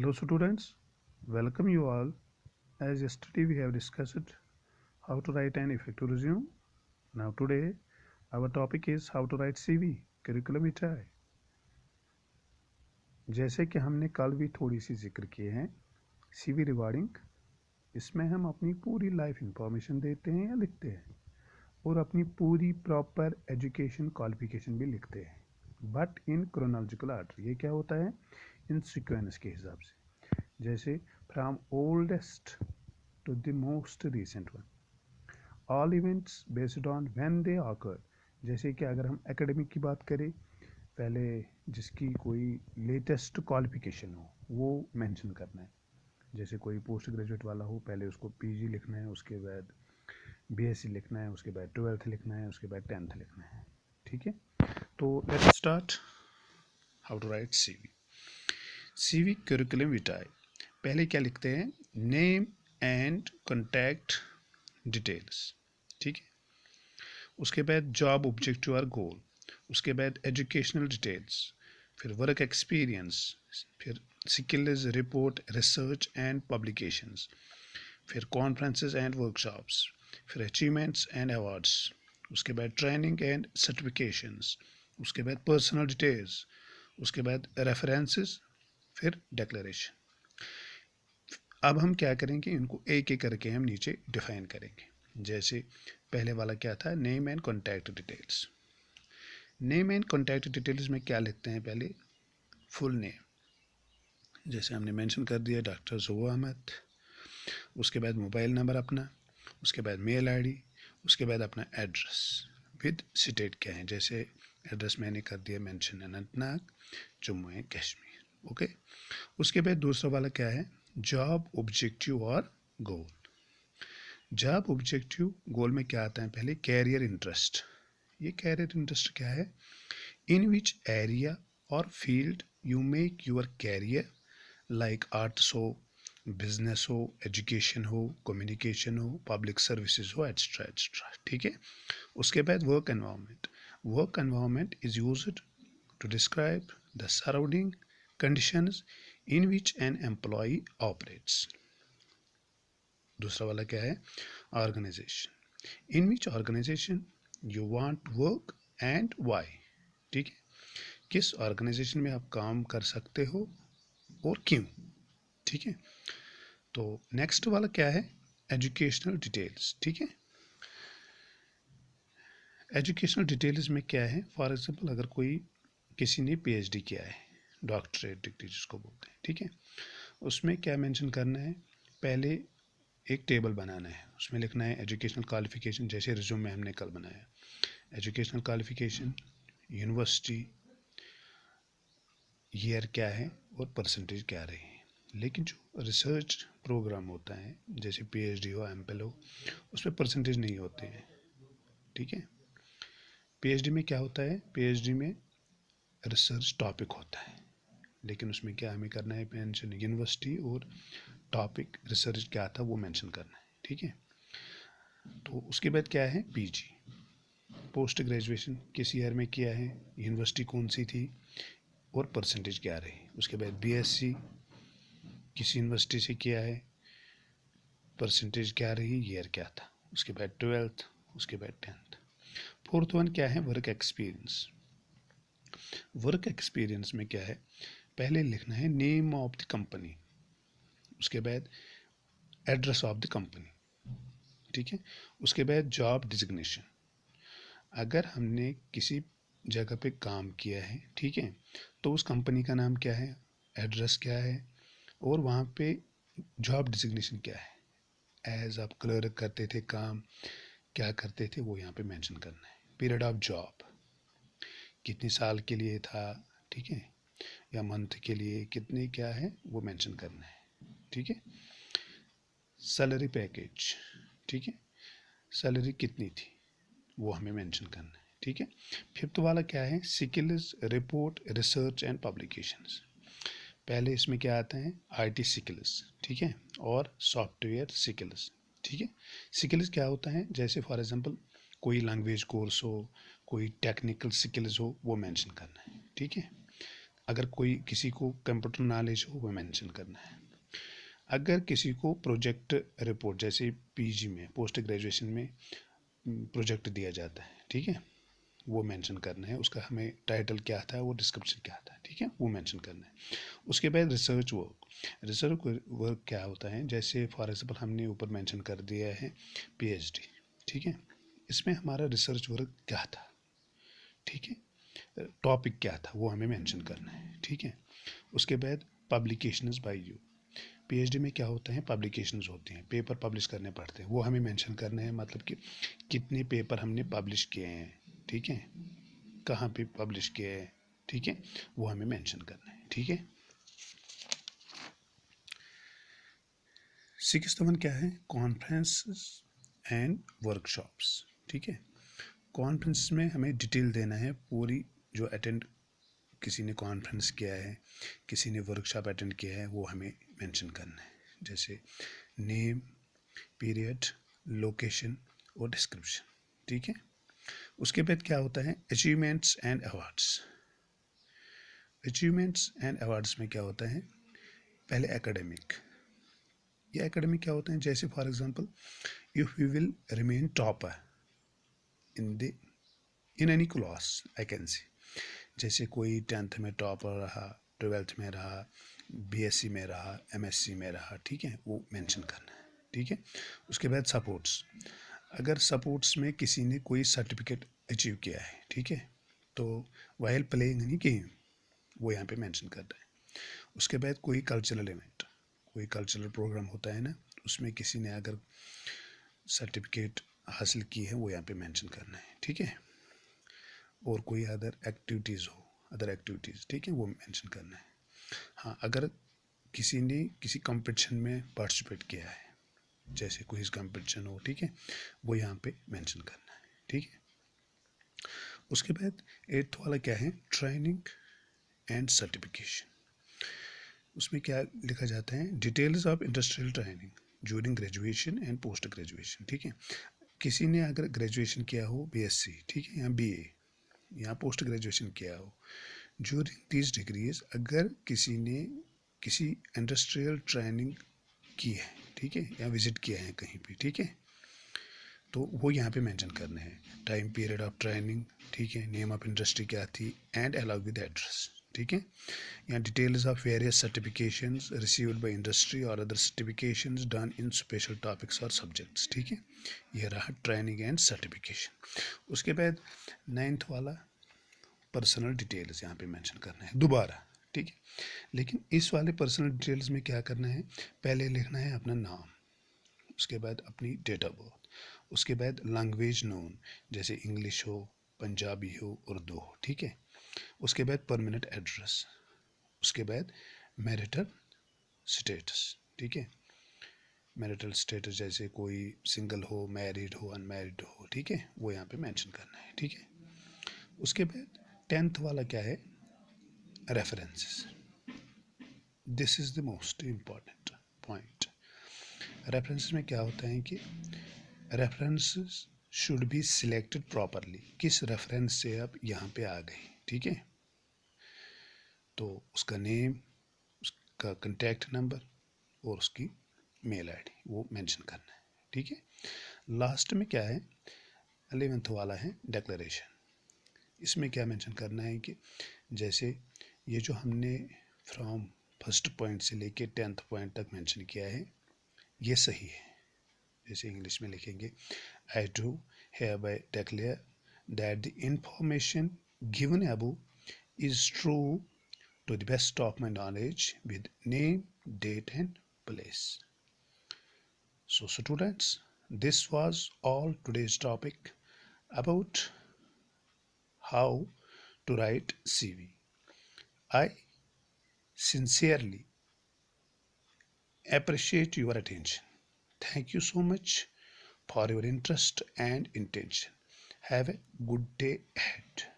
Hello students, welcome you all. As yesterday we have discussed how to write an effective resume. Now today our topic is how to write CV, curriculum vitae. जैसे कि हमने कल भी थोड़ी सी जिक्र किए हैं CV रिगार्डिंग, इसमें हम अपनी पूरी लाइफ इंफॉर्मेशन देते हैं या लिखते हैं और अपनी पूरी प्रॉपर एजुकेशन क्वालिफिकेशन भी लिखते हैं, बट इन क्रोनोलॉजिकल ऑर्डर. ये क्या होता है? इन सीक्वेंस के हिसाब से, जैसे from oldest to the most recent one, all events based on when they occurred. जैसे कि अगर हम एकेडमिक की बात करें, पहले जिसकी कोई लेटेस्ट क्वालिफिकेशन हो वो मेंशन करना है. जैसे कोई पोस्ट ग्रेजुएट वाला हो, पहले उसको पीजी लिखना है, उसके बाद बीएससी लिखना है, उसके बाद 12th लिखना है, उसके बाद 10th लिखना है. ठीक है, तो let's start how to write CV curriculum vitae. पहले क्या लिखते हैं? Name and contact details. ठीक है, उसके बाद जॉब ऑब्जेक्टिव और गोल, उसके बाद एजुकेशनल डिटेल्स, फिर वर्क एक्सपीरियंस, फिर skills report, research and publications, फिर कॉन्फ्रेंसेस एंड वर्कशॉप्स, फिर अचीवमेंट्स एंड अवार्ड्स, उसके बाद ट्रेनिंग एंड सर्टिफिकेशंस, उसके बाद पर्सनल डिटेल्स, उसके बाद रेफरेंसेस, फिर डिक्लेरेशन. अब हम क्या करेंगे, इनको एक एक करके हम नीचे डिफाइन करेंगे. जैसे पहले वाला क्या था? Name and contact details. Name and contact details में क्या लिखते हैं? पहले फुल नेम, जैसे हमने मेंशन कर दिया डॉक्टर ज़ुबैर अहमद, उसके बाद मोबाइल नंबर अपना, उसके बाद मेल आईडी, उसके बाद अपना एड्रेस विद स्टेट क्या है. जैसे एड्रेस मैंने कर दिया mention Anantnag, Jammu and Kashmir. Okay, उसके बाद दूसरा वाला क्या है? जॉब ऑब्जेक्टिव और गोल. जॉब ऑब्जेक्टिव गोल में क्या आता है? पहले कैरियर इंटरेस्ट. ये कैरियर इंटरेस्ट क्या है? इन विच एरिया और field you make your career, like arts हो, बिजनेस हो, एजुकेशन हो, कम्युनिकेशन हो, पब्लिक सर्विसेज हो, एट्सट्रा एट्सट्रा. ठीक है, उसके बाद work environment. Work environment is used to describe the surrounding conditions in which an employee operates. दूसरा वाला क्या है? Organisation. In which organisation you want work and why. ठीक है, किस ऑर्गेनाइजेशन में आप काम कर सकते हो और क्यों. ठीक है, तो नेक्स्ट वाला क्या है? Educational details. ठीक है, एजुकेशनल डिटेल्स में क्या है? फॉर एग्जांपल अगर कोई किसी ने पीएचडी किया है, डॉक्टरेट डिग्री जिसको बोलते हैं, ठीक है, उसमें क्या मेंशन करना है? पहले एक टेबल बनाना है, उसमें लिखना है एजुकेशनल क्वालिफिकेशन, जैसे रिज्यूम में हमने कल बनाया. एजुकेशनल क्वालिफिकेशन, यूनिवर्सिटी, ईयर क्या है और परसेंटेज क्या रही है. लेकिन जो रिसर्च प्रोग्राम होता है, जैसे पीएचडी हो, एमफिल हो, उसमें परसेंटेज नहीं होते हैं. ठीक है, पीएचडी में क्या होता है? पीएचडी में रिसर्च टॉपिक होता है, लेकिन उसमें क्या हमें करना है? मेंशन यूनिवर्सिटी और टॉपिक रिसर्च क्या था वो मेंशन करना है. ठीक है, तो उसके बाद क्या है? पीजी. पोस्ट ग्रेजुएशन किस ईयर में किया है, यूनिवर्सिटी कौन सी थी और परसेंटेज क्या रही. उसके बाद बीएससी किस यूनिवर्सिटी से किया है, परसेंटेज क्या रही, ईयर क्या था. उसके बाद 12th, उसके बाद 10th. फोर्थ वन क्या है? Work experience. वर्क एक्सपीरियंस में क्या है? पहले लिखना है नेम ऑफ द कंपनी, उसके बाद एड्रेस ऑफ द कंपनी. ठीक है, उसके बाद जॉब डिजिग्नेशन. अगर हमने किसी जगह पे काम किया है, ठीक है, तो उस कंपनी का नाम क्या है, एड्रेस क्या है और वहाँ पे जॉब डिजिग्नेशन क्या है. एज आप क्लर्क करते थे काम, क्या करते थे वो यहाँ पे मेंशन करना है. पीरियड ऑफ जॉब कितने साल के लिए था, ठीक है, या मंथ के लिए कितने क्या है वो मेंशन करना है. ठीक है, सैलरी पैकेज, ठीक है, सैलरी कितनी थी वो हमें मेंशन करना है. ठीक है, फिफ्थ वाला क्या है? Skills report, research and publications. पहले इसमें क्या आता है? आईटी स्किल्स, ठीक है, और सॉफ्टवेयर स्किल्स. ठीक है, स्किल्स क्या होता है? जैसे फॉर एग्जांपल कोई लैंग्वेज कोर्स हो, कोई टेक्निकल स्किल्स हो, वो मेंशन करना है. ठीक है, अगर कोई किसी को कंप्यूटर नॉलेज हो वो मेंशन करना है। अगर किसी को प्रोजेक्ट रिपोर्ट, जैसे पीजी में, पोस्ट ग्रेजुएशन में प्रोजेक्ट दिया जाता है, ठीक है, वो मेंशन करना है। उसका हमें टाइटल क्या था, वो डिस्क्रिप्शन क्या था, ठीक है, वो मेंशन करना है। उसके बाद रिसर्च वर्क क्या होता है, जैसे फॉर एग्जांपल हमने ऊपर मेंशन कर दिया है पीएचडी, ठीक है, इसमें हमारा रिसर्च वर्क क्या था, ठीक है, टॉपिक क्या था, वो हमें मेंशन करना है, ठीक है। उसके बाद पब्लिकेशंस बाय यू, पीएचडी में क्या होता है, पब्लिकेशंस होते हैं, पेपर पब्लिश करने पड़ते हैं, वो हमें मेंशन करना है, मतलब कि कितने पेपर हमने पब्लिश किए हैं, ठीक है, कहाँ पे पब्लिश किए हैं, ठीक है, वो हमें मेंशन करना है, ठीक है। 6th वन क्या है, कॉन्फ्रेंसेस एंड वर्कशॉप्स, ठीक है। कॉन्फ्रेंस में हमें डिटेल देना है पूरी, जो अटेंड किसी ने कॉन्फ्रेंस किया है, किसी ने वर्कशॉप अटेंड किया है, वो हमें मेंशन करना है, जैसे नेम, पीरियड, लोकेशन और डिस्क्रिप्शन, ठीक है। उसके बाद क्या होता है, achievements and awards. Achievements and awards में क्या होता है, पहले एकेडमिक, ये एकेडमिक क्या होता है, जैसे for example if you will remain topper in any class, I can see, जैसे कोई 10th में टॉपर रहा, 12th में रहा, बीएससी में रहा, एमएससी में रहा, ठीक है, वो मेंशन करना है, ठीक है। उसके बाद सपोर्ट्स, अगर सपोर्ट्स में किसी ने कोई सर्टिफिकेट अचीव किया है, ठीक है, तो वाइल प्लेइंग एनी गेम, वो यहाँ पे मेंशन करना है। उसके बाद कोई कल्चरल इवेंट, कोई कल्चरल प्रोग्राम होता है ना, उसमें किसी ने अगर सर्टिफिकेट हासिल की है, वो यहाँ पे मेंशन करना है, ठीक है। और कोई अदर एक्टिविटीज़ हो, अदर एक्टिविटीज़, ठीक है, वो मेंशन करना है। हाँ, अगर किसी ने किसी कंपटीशन में पार्टिसिपेट किया है, जैसे कोई कंपटीशन हो, ठीक है, वो यहाँ पे मेंशन करना है, ठीक है। उसके बाद 8th वाला क्या है, ट्रेनिंग एंड सर्टिफिकेशन। उसमें क्या लिखा जाता है, details of industrial training during graduation and post graduation, ठीक है। किसी ने अगर ग्रेजुएशन किया हो बीएससी, ठीक है, या बीए, या पोस्ट ग्रेजुएशन किया हो, ड्यूरिंग दीज डिग्रीज अगर किसी ने किसी इंडस्ट्रियल ट्रेनिंग की है, ठीक है, या विजिट किया है कहीं पे, ठीक है, तो वो यहाँ पे मेंशन करना है, टाइम पीरियड ऑफ ट्रेनिंग, ठीक है, नेम ऑफ इंडस्ट्री क्या थी, एंड अलॉग विद एड्रेस, ठीक है। या details of various certifications received by industry और other certifications done in special topics और सब्जेक्ट्स, ठीक है, ये रहा ट्रेनिंग एंड सर्टिफिकेशन। उसके बाद 9th वाला पर्सनल डिटेल्स यहाँ पे मेंशन करना है दोबारा, ठीक है। लेकिन इस वाले पर्सनल डिटेल्स में क्या करना है, पहले लिखना है अपना नाम, उसके बाद अपनी डेट ऑफ बर्थ, उसके बाद लैंग्वेज नोन, जैसे इंग्लिश हो, पंजाबी हो, उर्दू हो, ठीक है। उसके बाद परमानेंट एड्रेस, उसके बाद मैरिटल स्टेटस, ठीक है, मैरिटल स्टेटस जैसे कोई सिंगल हो, मैरिड हो, अनमैरिड हो, ठीक है, वो यहाँ पे मेंशन करना है, ठीक है। उसके बाद 10th वाला क्या है, references, this is the most important point. References में क्या होता है कि references should be selected properly, किस रेफरेंस से आप यहाँ पे आ गए, ठीक है, तो उसका नेम, उसका कॉन्टैक्ट नंबर और उसकी मेल आईडी वो मेंशन करना है, ठीक है। लास्ट में क्या है, 11th वाला है डिक्लेरेशन, इसमें क्या मेंशन करना है कि जैसे ये जो हमने फ्रॉम फर्स्ट पॉइंट से लेके 10th पॉइंट तक मेंशन किया है, ये सही है। जैसे इंग्लिश में लिखेंगे, I do hereby declare that the information given above is true to the best of my knowledge with name, date and place. So students, this was all today's topic about how to write CV. I sincerely appreciate your attention. Thank you so much for your interest and intention. Have a good day ahead.